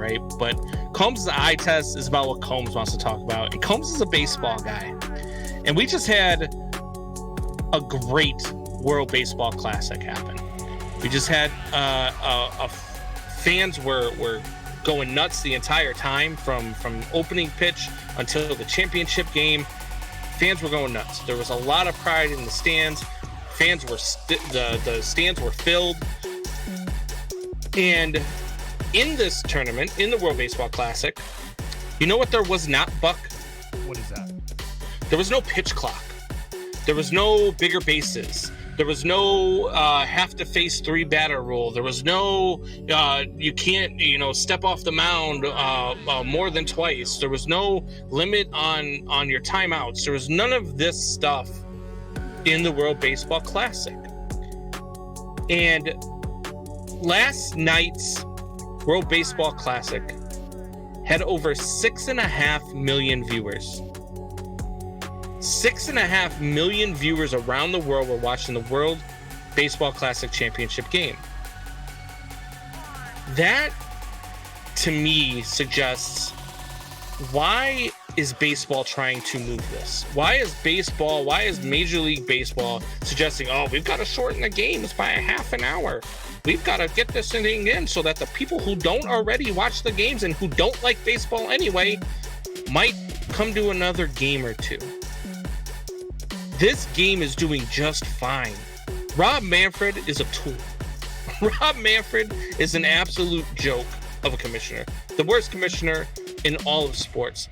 right? But Combs' eye test is about what Combs wants to talk about. And Combs is a baseball guy. And we just had a great World Baseball Classic happen. We just had fans were going nuts the entire time from opening pitch until the championship game. Fans were going nuts. There was a lot of pride in the stands. Fans were the stands were filled. And in this tournament, in the World Baseball Classic, you know what there was not, Buck? What is that? There was no pitch clock. There was no bigger bases. There was no have to face 3 batter rule. There was no you can't step off the mound more than twice. There was no limit on your timeouts. There was none of this stuff in the World Baseball Classic. And last night's World Baseball Classic had over 6.5 million viewers. 6.5 million viewers around the world were watching the World Baseball Classic Championship game. That, to me, suggests, why is baseball trying to move this? Why is Major League Baseball suggesting, we've got to shorten the games by a half an hour? We've got to get this thing in so that the people who don't already watch the games and who don't like baseball anyway might come to another game or two. This game is doing just fine. Rob Manfred is a tool. Rob Manfred is an absolute joke of a commissioner. The worst commissioner in all of sports.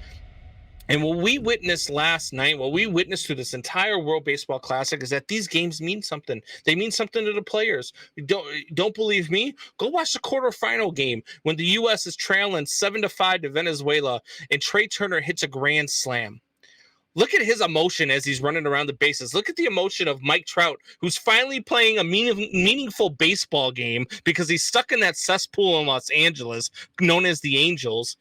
And what we witnessed last night, what we witnessed through this entire World Baseball Classic, is that these games mean something. They mean something to the players. Don't believe me? Go watch the quarterfinal game when the U.S. is trailing 7-5 to Venezuela and Trey Turner hits a grand slam. Look at his emotion as he's running around the bases. Look at the emotion of Mike Trout, who's finally playing a meaningful baseball game because he's stuck in that cesspool in Los Angeles known as the Angels.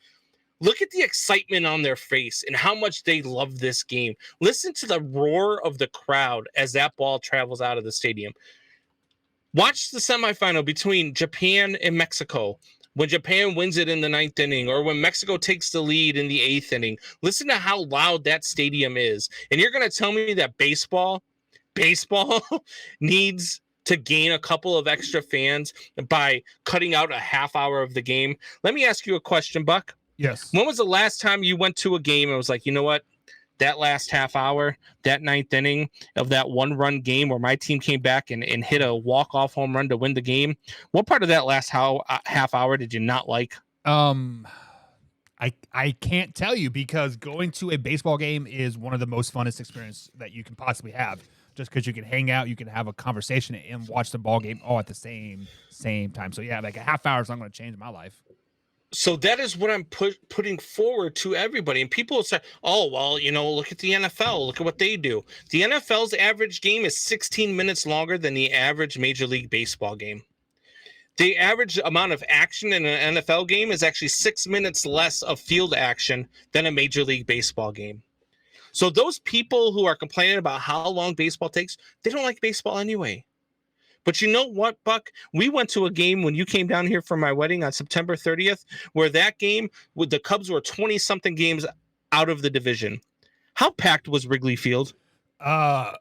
Look at the excitement on their face and how much they love this game. Listen to the roar of the crowd as that ball travels out of the stadium. Watch the semifinal between Japan and Mexico. When Japan wins it in the 9th inning, or when Mexico takes the lead in the 8th inning, listen to how loud that stadium is. And you're going to tell me that baseball needs to gain a couple of extra fans by cutting out a half hour of the game? Let me ask you a question, Buck. Yes. When was the last time you went to a game and was like, you know what? That last half hour, that 9th inning of that 1-run game where my team came back and hit a walk-off home run to win the game. What part of that last half hour did you not like? I can't tell you, because going to a baseball game is one of the most funnest experiences that you can possibly have. Just because you can hang out, you can have a conversation and watch the ball game all at the same time. So yeah, like a half hour is not going to change my life. So that is what I'm putting forward to everybody. And people will say, oh, well, look at the NFL. Look at what they do. The NFL's average game is 16 minutes longer than the average Major League Baseball game. The average amount of action in an NFL game is actually 6 minutes less of field action than a Major League Baseball game. So those people who are complaining about how long baseball takes, they don't like baseball anyway. But you know what, Buck? We went to a game when you came down here for my wedding on September 30th, where that game, with the Cubs were 20-something games out of the division. How packed was Wrigley Field? I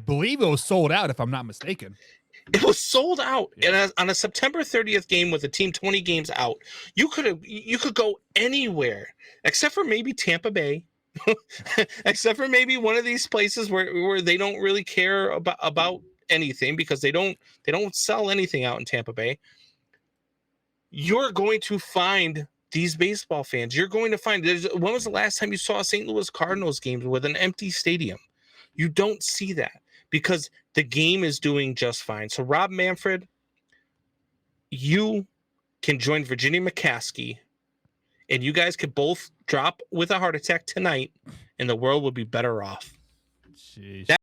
believe it was sold out, if I'm not mistaken. It was sold out. Yeah. And on a September 30th game with a team 20 games out, you could go anywhere except for maybe Tampa Bay. Except for maybe one of these places where they don't really care about anything, because they don't sell anything out in Tampa Bay. You're going to find these baseball fans. You're going to find, when was the last time you saw a St. Louis Cardinals game with an empty stadium? You don't see that because the game is doing just fine. So Rob Manfred, you can join Virginia McCaskey, and you guys could both drop with a heart attack tonight, and the world would be better off. Jeez.